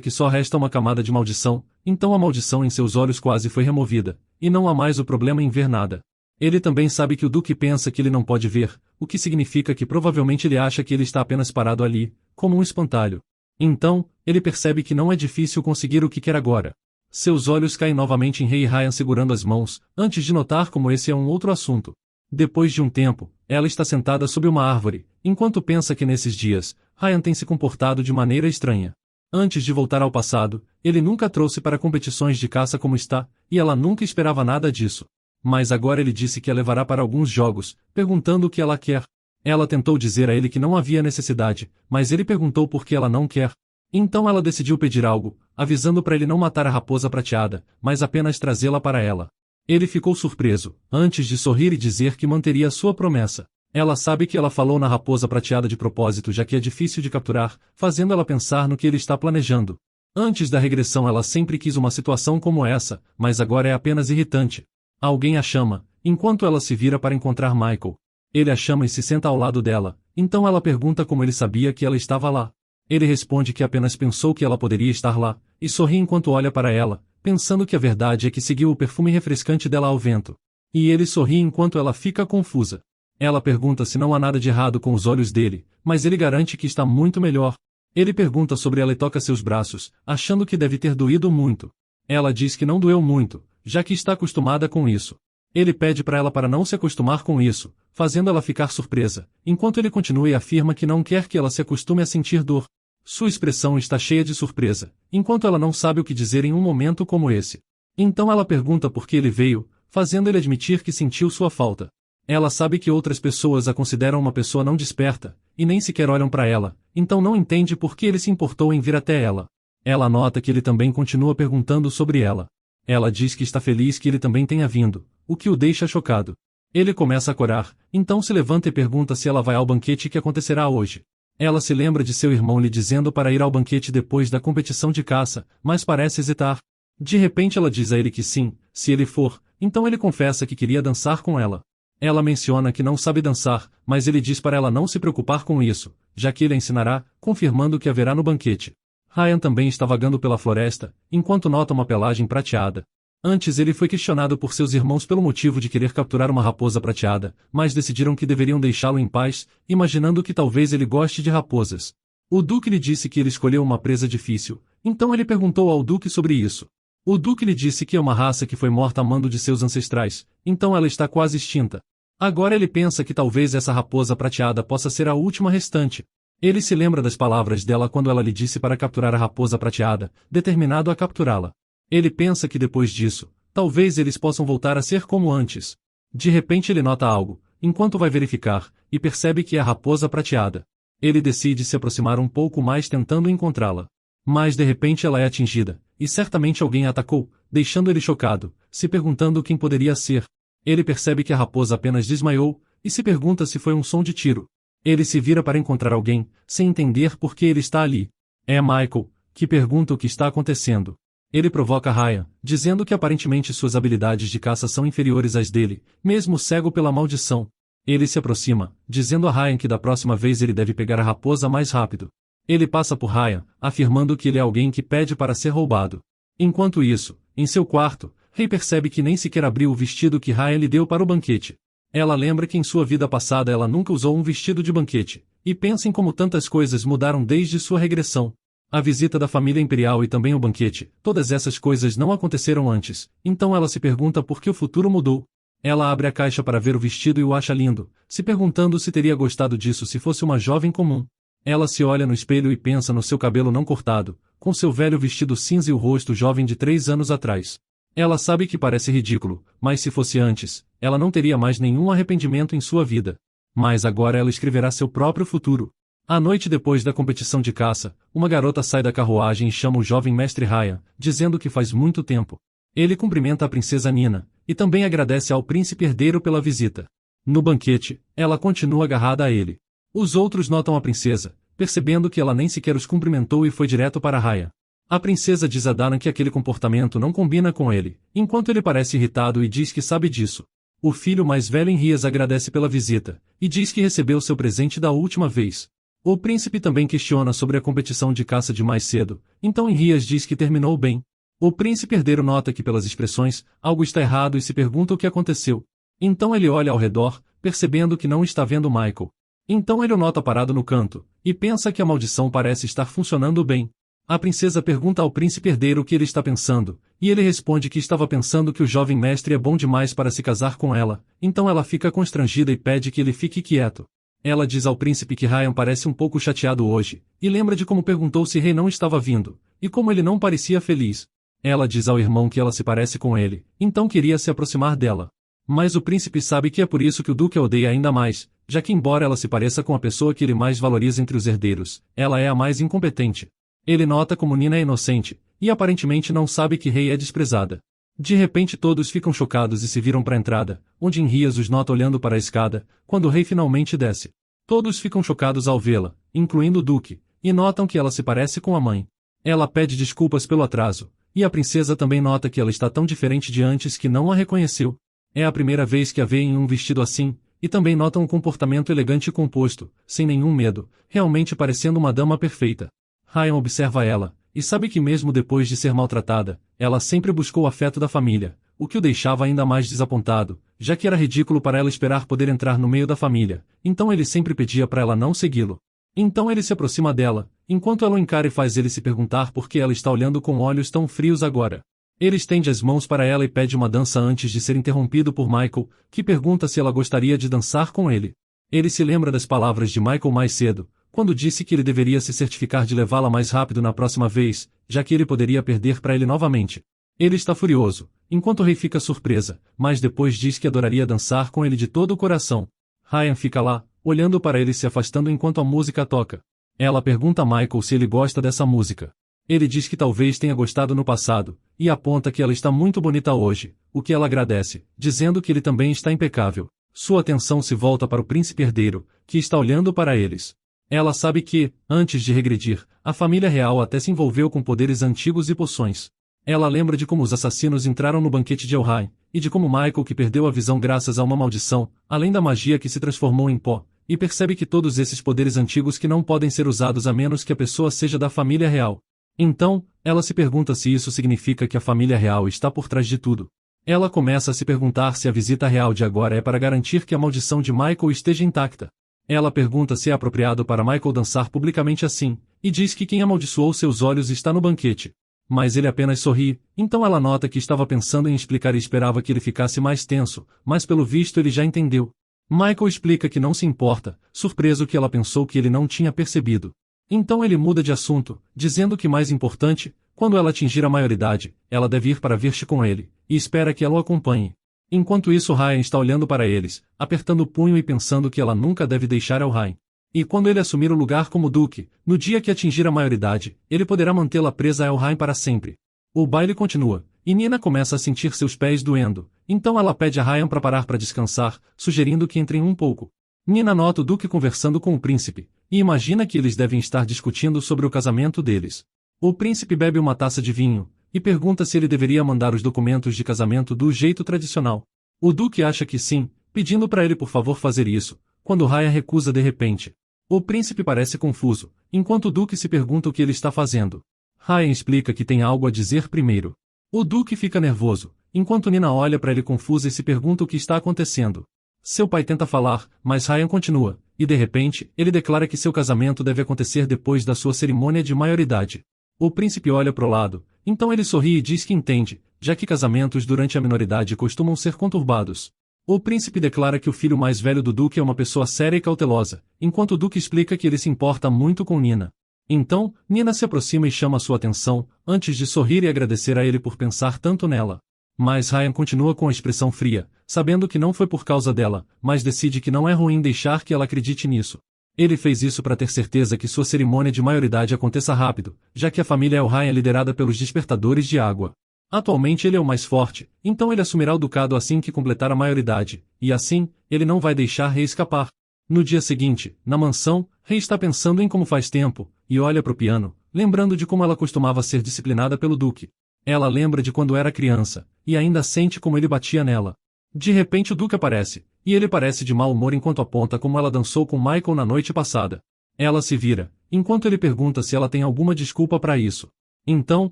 que só resta uma camada de maldição, então a maldição em seus olhos quase foi removida, e não há mais o problema em ver nada. Ele também sabe que o Duque pensa que ele não pode ver, o que significa que provavelmente ele acha que ele está apenas parado ali, como um espantalho. Então, ele percebe que não é difícil conseguir o que quer agora. Seus olhos caem novamente em Rei e Ryan segurando as mãos, antes de notar como esse é um outro assunto. Depois de um tempo, ela está sentada sob uma árvore, enquanto pensa que nesses dias, Ryan tem se comportado de maneira estranha. Antes de voltar ao passado, ele nunca trouxe para competições de caça como está, e ela nunca esperava nada disso. Mas agora ele disse que a levará para alguns jogos, perguntando o que ela quer. Ela tentou dizer a ele que não havia necessidade, mas ele perguntou por que ela não quer. Então ela decidiu pedir algo, avisando para ele não matar a raposa prateada, mas apenas trazê-la para ela. Ele ficou surpreso, antes de sorrir e dizer que manteria sua promessa. Ela sabe que ela falou na raposa prateada de propósito já que é difícil de capturar, fazendo ela pensar no que ele está planejando. Antes da regressão ela sempre quis uma situação como essa, mas agora é apenas irritante. Alguém a chama, enquanto ela se vira para encontrar Michael. Ele a chama e se senta ao lado dela, então ela pergunta como ele sabia que ela estava lá. Ele responde que apenas pensou que ela poderia estar lá, e sorri enquanto olha para ela, pensando que a verdade é que seguiu o perfume refrescante dela ao vento. E ele sorri enquanto ela fica confusa. Ela pergunta se não há nada de errado com os olhos dele, mas ele garante que está muito melhor. Ele pergunta sobre ela e toca seus braços, achando que deve ter doído muito. Ela diz que não doeu muito, já que está acostumada com isso. Ele pede para ela para não se acostumar com isso, fazendo ela ficar surpresa, enquanto ele continua e afirma que não quer que ela se acostume a sentir dor. Sua expressão está cheia de surpresa, enquanto ela não sabe o que dizer em um momento como esse. Então ela pergunta por que ele veio, fazendo ele admitir que sentiu sua falta. Ela sabe que outras pessoas a consideram uma pessoa não desperta, e nem sequer olham para ela, então não entende por que ele se importou em vir até ela. Ela nota que ele também continua perguntando sobre ela. Ela diz que está feliz que ele também tenha vindo, o que o deixa chocado. Ele começa a corar, então se levanta e pergunta se ela vai ao banquete que acontecerá hoje. Ela se lembra de seu irmão lhe dizendo para ir ao banquete depois da competição de caça, mas parece hesitar. De repente ela diz a ele que sim, se ele for, então ele confessa que queria dançar com ela. Ela menciona que não sabe dançar, mas ele diz para ela não se preocupar com isso, já que ele a ensinará, confirmando que haverá no banquete. Ryan também está vagando pela floresta, enquanto nota uma pelagem prateada. Antes ele foi questionado por seus irmãos pelo motivo de querer capturar uma raposa prateada, mas decidiram que deveriam deixá-lo em paz, imaginando que talvez ele goste de raposas. O Duque lhe disse que ele escolheu uma presa difícil, então ele perguntou ao Duque sobre isso. O Duque lhe disse que é uma raça que foi morta a mando de seus ancestrais, então ela está quase extinta. Agora ele pensa que talvez essa raposa prateada possa ser a última restante. Ele se lembra das palavras dela quando ela lhe disse para capturar a raposa prateada, determinado a capturá-la. Ele pensa que depois disso, talvez eles possam voltar a ser como antes. De repente ele nota algo, enquanto vai verificar, e percebe que é a raposa prateada. Ele decide se aproximar um pouco mais tentando encontrá-la. Mas de repente ela é atingida, e certamente alguém a atacou, deixando ele chocado, se perguntando quem poderia ser. Ele percebe que a raposa apenas desmaiou, e se pergunta se foi um som de tiro. Ele se vira para encontrar alguém, sem entender por que ele está ali. É Michael, que pergunta o que está acontecendo. Ele provoca Ryan, dizendo que aparentemente suas habilidades de caça são inferiores às dele, mesmo cego pela maldição. Ele se aproxima, dizendo a Ryan que da próxima vez ele deve pegar a raposa mais rápido. Ele passa por Ryan, afirmando que ele é alguém que pede para ser roubado. Enquanto isso, em seu quarto, Rei percebe que nem sequer abriu o vestido que Ryan lhe deu para o banquete. Ela lembra que em sua vida passada ela nunca usou um vestido de banquete, e pensa em como tantas coisas mudaram desde sua regressão. A visita da família imperial e também o banquete, todas essas coisas não aconteceram antes, então ela se pergunta por que o futuro mudou. Ela abre a caixa para ver o vestido e o acha lindo, se perguntando se teria gostado disso se fosse uma jovem comum. Ela se olha no espelho e pensa no seu cabelo não cortado, com seu velho vestido cinza e o rosto jovem de 3 anos atrás. Ela sabe que parece ridículo, mas se fosse antes, ela não teria mais nenhum arrependimento em sua vida. Mas agora ela escreverá seu próprio futuro. À noite depois da competição de caça, uma garota sai da carruagem e chama o jovem mestre Ryan, dizendo que faz muito tempo. Ele cumprimenta a princesa Nina, e também agradece ao príncipe herdeiro pela visita. No banquete, ela continua agarrada a ele. Os outros notam a princesa, percebendo que ela nem sequer os cumprimentou e foi direto para Ryan. A princesa diz a Daran que aquele comportamento não combina com ele, enquanto ele parece irritado e diz que sabe disso. O filho mais velho Henrias agradece pela visita, e diz que recebeu seu presente da última vez. O príncipe também questiona sobre a competição de caça de mais cedo, então Henrias diz que terminou bem. O príncipe herdeiro nota que pelas expressões, algo está errado e se pergunta o que aconteceu. Então ele olha ao redor, percebendo que não está vendo Michael. Então ele o nota parado no canto, e pensa que a maldição parece estar funcionando bem. A princesa pergunta ao príncipe herdeiro o que ele está pensando, e ele responde que estava pensando que o jovem mestre é bom demais para se casar com ela, então ela fica constrangida e pede que ele fique quieto. Ela diz ao príncipe que Ryan parece um pouco chateado hoje, e lembra de como perguntou se Rei não estava vindo, e como ele não parecia feliz. Ela diz ao irmão que ela se parece com ele, então queria se aproximar dela. Mas o príncipe sabe que é por isso que o duque a odeia ainda mais, já que embora ela se pareça com a pessoa que ele mais valoriza entre os herdeiros, ela é a mais incompetente. Ele nota como Nina é inocente, e aparentemente não sabe que Rei é desprezada. De repente todos ficam chocados e se viram para a entrada, onde Henrias os nota olhando para a escada, quando o rei finalmente desce. Todos ficam chocados ao vê-la, incluindo o duque, e notam que ela se parece com a mãe. Ela pede desculpas pelo atraso, e a princesa também nota que ela está tão diferente de antes que não a reconheceu. É a primeira vez que a vê em um vestido assim, e também nota um comportamento elegante e composto, sem nenhum medo, realmente parecendo uma dama perfeita. Ryan observa ela, e sabe que mesmo depois de ser maltratada, ela sempre buscou o afeto da família, o que o deixava ainda mais desapontado, já que era ridículo para ela esperar poder entrar no meio da família, então ele sempre pedia para ela não segui-lo. Então ele se aproxima dela, enquanto ela o encara e faz ele se perguntar por que ela está olhando com olhos tão frios agora. Ele estende as mãos para ela e pede uma dança antes de ser interrompido por Michael, que pergunta se ela gostaria de dançar com ele. Ele se lembra das palavras de Michael mais cedo, quando disse que ele deveria se certificar de levá-la mais rápido na próxima vez, já que ele poderia perder para ele novamente. Ele está furioso, enquanto o rei fica surpresa, mas depois diz que adoraria dançar com ele de todo o coração. Ryan fica lá, olhando para ele e se afastando enquanto a música toca. Ela pergunta a Michael se ele gosta dessa música. Ele diz que talvez tenha gostado no passado, e aponta que ela está muito bonita hoje, o que ela agradece, dizendo que ele também está impecável. Sua atenção se volta para o príncipe herdeiro, que está olhando para eles. Ela sabe que, antes de regredir, a família real até se envolveu com poderes antigos e poções. Ela lembra de como os assassinos entraram no banquete de Elrond, e de como Michael que perdeu a visão graças a uma maldição, além da magia que se transformou em pó, e percebe que todos esses poderes antigos que não podem ser usados a menos que a pessoa seja da família real. Então, ela se pergunta se isso significa que a família real está por trás de tudo. Ela começa a se perguntar se a visita real de agora é para garantir que a maldição de Michael esteja intacta. Ela pergunta se é apropriado para Michael dançar publicamente assim, e diz que quem amaldiçoou seus olhos está no banquete. Mas ele apenas sorri, então ela nota que estava pensando em explicar e esperava que ele ficasse mais tenso, mas pelo visto ele já entendeu. Michael explica que não se importa, surpreso que ela pensou que ele não tinha percebido. Então ele muda de assunto, dizendo que mais importante, quando ela atingir a maioridade, ela deve ir para ver-se com ele, e espera que ela o acompanhe. Enquanto isso Ryan está olhando para eles, apertando o punho e pensando que ela nunca deve deixar Elrond. E quando ele assumir o lugar como duque, no dia que atingir a maioridade, ele poderá mantê-la presa a Elrond para sempre. O baile continua, e Nina começa a sentir seus pés doendo, então ela pede a Ryan para parar para descansar, sugerindo que entrem um pouco. Nina nota o duque conversando com o príncipe, e imagina que eles devem estar discutindo sobre o casamento deles. O príncipe bebe uma taça de vinho, e pergunta se ele deveria mandar os documentos de casamento do jeito tradicional. O duque acha que sim, pedindo para ele por favor fazer isso, quando Ryan recusa de repente. O príncipe parece confuso, enquanto o duque se pergunta o que ele está fazendo. Ryan explica que tem algo a dizer primeiro. O duque fica nervoso, enquanto Nina olha para ele confusa e se pergunta o que está acontecendo. Seu pai tenta falar, mas Ryan continua, e de repente, ele declara que seu casamento deve acontecer depois da sua cerimônia de maioridade. O príncipe olha para o lado, então ele sorri e diz que entende, já que casamentos durante a minoridade costumam ser conturbados. O príncipe declara que o filho mais velho do duque é uma pessoa séria e cautelosa, enquanto o duque explica que ele se importa muito com Nina. Então, Nina se aproxima e chama sua atenção, antes de sorrir e agradecer a ele por pensar tanto nela. Mas Ryan continua com a expressão fria, sabendo que não foi por causa dela, mas decide que não é ruim deixar que ela acredite nisso. Ele fez isso para ter certeza que sua cerimônia de maioridade aconteça rápido, já que a família Elrond é liderada pelos despertadores de água. Atualmente ele é o mais forte, então ele assumirá o ducado assim que completar a maioridade, e assim, ele não vai deixar Rei escapar. No dia seguinte, na mansão, Rei está pensando em como faz tempo, e olha para o piano, lembrando de como ela costumava ser disciplinada pelo duque. Ela lembra de quando era criança, e ainda sente como ele batia nela. De repente o duque aparece, e ele parece de mau humor enquanto aponta como ela dançou com Michael na noite passada. Ela se vira, enquanto ele pergunta se ela tem alguma desculpa para isso. Então,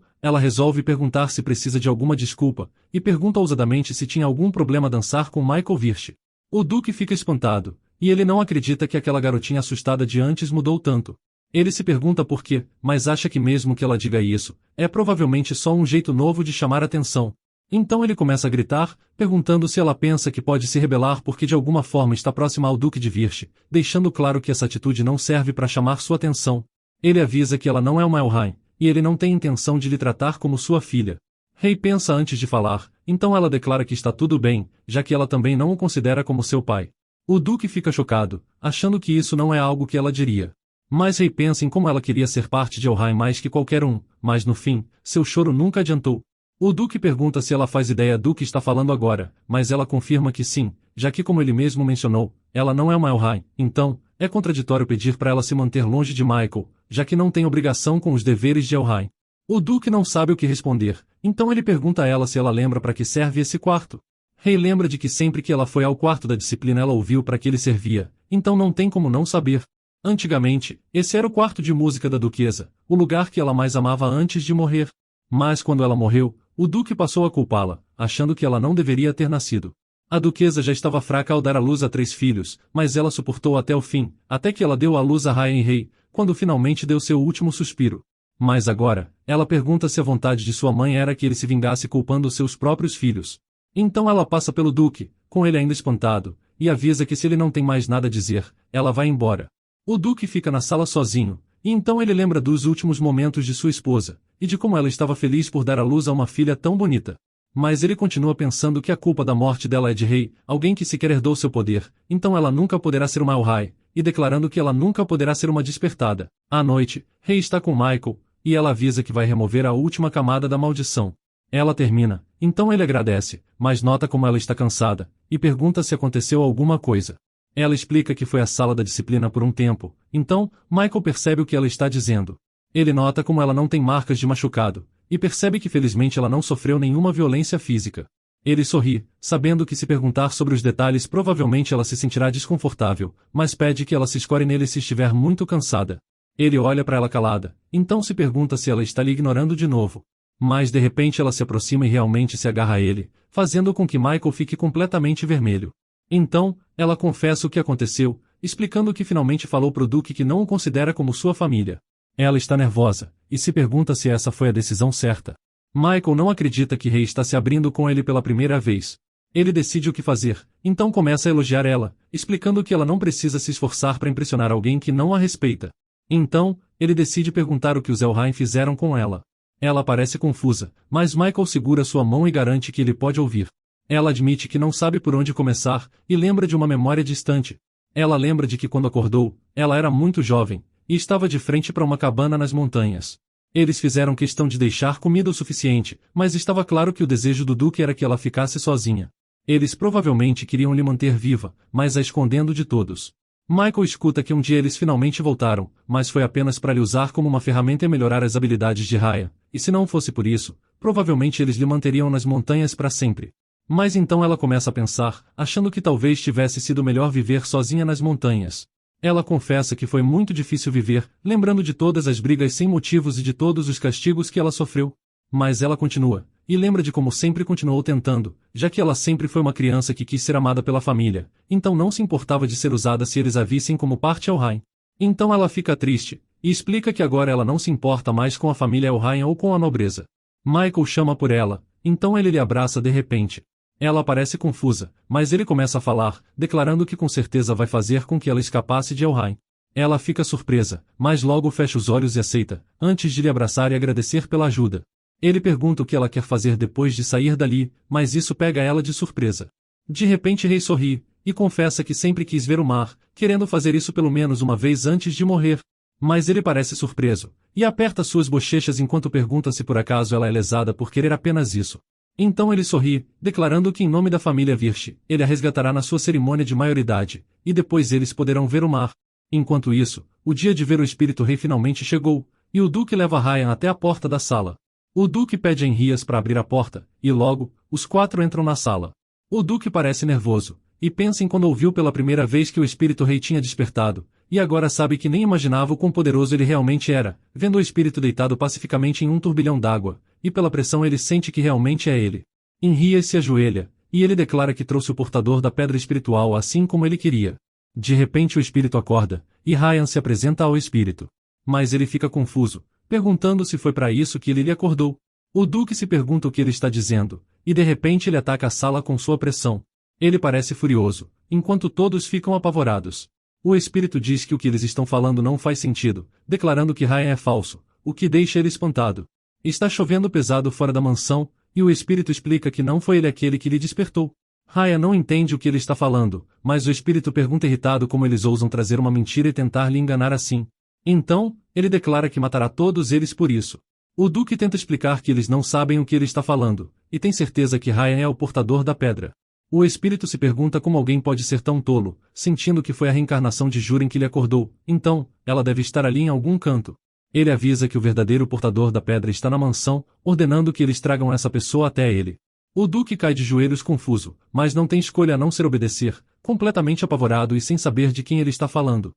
ela resolve perguntar se precisa de alguma desculpa, e pergunta ousadamente se tinha algum problema dançar com Michael Virch. O duque fica espantado, e ele não acredita que aquela garotinha assustada de antes mudou tanto. Ele se pergunta por quê, mas acha que mesmo que ela diga isso, é provavelmente só um jeito novo de chamar atenção. Então ele começa a gritar, perguntando se ela pensa que pode se rebelar porque de alguma forma está próxima ao Duque de Virch, deixando claro que essa atitude não serve para chamar sua atenção. Ele avisa que ela não é uma Elrond, e ele não tem intenção de lhe tratar como sua filha. Rei pensa antes de falar, então ela declara que está tudo bem, já que ela também não o considera como seu pai. O Duque fica chocado, achando que isso não é algo que ela diria. Mas Rei pensa em como ela queria ser parte de Elrond mais que qualquer um, mas no fim, seu choro nunca adiantou. O Duque pergunta se ela faz ideia do que está falando agora, mas ela confirma que sim, já que como ele mesmo mencionou, ela não é uma Elrond, então, é contraditório pedir para ela se manter longe de Michael, já que não tem obrigação com os deveres de Elrond. O Duque não sabe o que responder, então ele pergunta a ela se ela lembra para que serve esse quarto. Rei lembra de que sempre que ela foi ao quarto da disciplina ela ouviu para que ele servia, então não tem como não saber. Antigamente, esse era o quarto de música da duquesa, o lugar que ela mais amava antes de morrer. Mas quando ela morreu, o duque passou a culpá-la, achando que ela não deveria ter nascido. A duquesa já estava fraca ao dar à luz a 3 filhos, mas ela suportou até o fim, até que ela deu à luz a Ryan Rei, quando finalmente deu seu último suspiro. Mas agora, ela pergunta se a vontade de sua mãe era que ele se vingasse culpando seus próprios filhos. Então ela passa pelo duque, com ele ainda espantado, e avisa que se ele não tem mais nada a dizer, ela vai embora. O duque fica na sala sozinho, e então ele lembra dos últimos momentos de sua esposa, e de como ela estava feliz por dar à luz a uma filha tão bonita. Mas ele continua pensando que a culpa da morte dela é de Rei, alguém que sequer herdou seu poder, então ela nunca poderá ser uma Elrond, e declarando que ela nunca poderá ser uma despertada. À noite, Rei está com Michael, e ela avisa que vai remover a última camada da maldição. Ela termina, então ele agradece, mas nota como ela está cansada, e pergunta se aconteceu alguma coisa. Ela explica que foi à sala da disciplina por um tempo, então, Michael percebe o que ela está dizendo. Ele nota como ela não tem marcas de machucado, e percebe que felizmente ela não sofreu nenhuma violência física. Ele sorri, sabendo que se perguntar sobre os detalhes provavelmente ela se sentirá desconfortável, mas pede que ela se escore nele se estiver muito cansada. Ele olha para ela calada, então se pergunta se ela está lhe ignorando de novo. Mas de repente ela se aproxima e realmente se agarra a ele, fazendo com que Michael fique completamente vermelho. Então, ela confessa o que aconteceu, explicando que finalmente falou pro Duque que não o considera como sua família. Ela está nervosa, e se pergunta se essa foi a decisão certa. Michael não acredita que Rei está se abrindo com ele pela primeira vez. Ele decide o que fazer, então começa a elogiar ela, explicando que ela não precisa se esforçar para impressionar alguém que não a respeita. Então, ele decide perguntar o que os Elrond fizeram com ela. Ela parece confusa, mas Michael segura sua mão e garante que ele pode ouvir. Ela admite que não sabe por onde começar, e lembra de uma memória distante. Ela lembra de que quando acordou, ela era muito jovem, e estava de frente para uma cabana nas montanhas. Eles fizeram questão de deixar comida o suficiente, mas estava claro que o desejo do Duque era que ela ficasse sozinha. Eles provavelmente queriam lhe manter viva, mas a escondendo de todos. Michael escuta que um dia eles finalmente voltaram, mas foi apenas para lhe usar como uma ferramenta e melhorar as habilidades de Raya, e se não fosse por isso, provavelmente eles lhe manteriam nas montanhas para sempre. Mas então ela começa a pensar, achando que talvez tivesse sido melhor viver sozinha nas montanhas. Ela confessa que foi muito difícil viver, lembrando de todas as brigas sem motivos e de todos os castigos que ela sofreu. Mas ela continua, e lembra de como sempre continuou tentando, já que ela sempre foi uma criança que quis ser amada pela família, então não se importava de ser usada se eles a vissem como parte Elrond. Então ela fica triste, e explica que agora ela não se importa mais com a família Elrond ou com a nobreza. Michael chama por ela, então ele lhe abraça de repente. Ela parece confusa, mas ele começa a falar, declarando que com certeza vai fazer com que ela escapasse de Elhain. Ela fica surpresa, mas logo fecha os olhos e aceita, antes de lhe abraçar e agradecer pela ajuda. Ele pergunta o que ela quer fazer depois de sair dali, mas isso pega ela de surpresa. De repente Rei sorri, e confessa que sempre quis ver o mar, querendo fazer isso pelo menos uma vez antes de morrer. Mas ele parece surpreso, e aperta suas bochechas enquanto pergunta se por acaso ela é lesada por querer apenas isso. Então ele sorri, declarando que em nome da família Virche, ele a resgatará na sua cerimônia de maioridade, e depois eles poderão ver o mar. Enquanto isso, o dia de ver o espírito rei finalmente chegou, e o duque leva Ryan até a porta da sala. O duque pede a Henrias para abrir a porta, e logo, os quatro entram na sala. O duque parece nervoso, e pensa em quando ouviu pela primeira vez que o espírito rei tinha despertado, e agora sabe que nem imaginava o quão poderoso ele realmente era, vendo o espírito deitado pacificamente em um turbilhão d'água, e pela pressão ele sente que realmente é ele. Henrias se ajoelha, e ele declara que trouxe o portador da pedra espiritual assim como ele queria. De repente o espírito acorda, e Ryan se apresenta ao espírito. Mas ele fica confuso, perguntando se foi para isso que ele lhe acordou. O duque se pergunta o que ele está dizendo, e de repente ele ataca a sala com sua pressão. Ele parece furioso, enquanto todos ficam apavorados. O espírito diz que o que eles estão falando não faz sentido, declarando que Ryan é falso, o que deixa ele espantado. Está chovendo pesado fora da mansão, e o espírito explica que não foi ele aquele que lhe despertou. Ryan não entende o que ele está falando, mas o espírito pergunta irritado como eles ousam trazer uma mentira e tentar lhe enganar assim. Então, ele declara que matará todos eles por isso. O duque tenta explicar que eles não sabem o que ele está falando, e tem certeza que Ryan é o portador da pedra. O espírito se pergunta como alguém pode ser tão tolo, sentindo que foi a reencarnação de Juren que lhe acordou, então, ela deve estar ali em algum canto. Ele avisa que o verdadeiro portador da pedra está na mansão, ordenando que eles tragam essa pessoa até ele. O duque cai de joelhos confuso, mas não tem escolha a não ser obedecer, completamente apavorado e sem saber de quem ele está falando.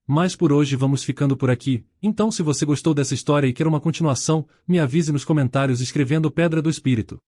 Mas por hoje vamos ficando por aqui, então se você gostou dessa história e quer uma continuação, me avise nos comentários escrevendo Pedra do Espírito.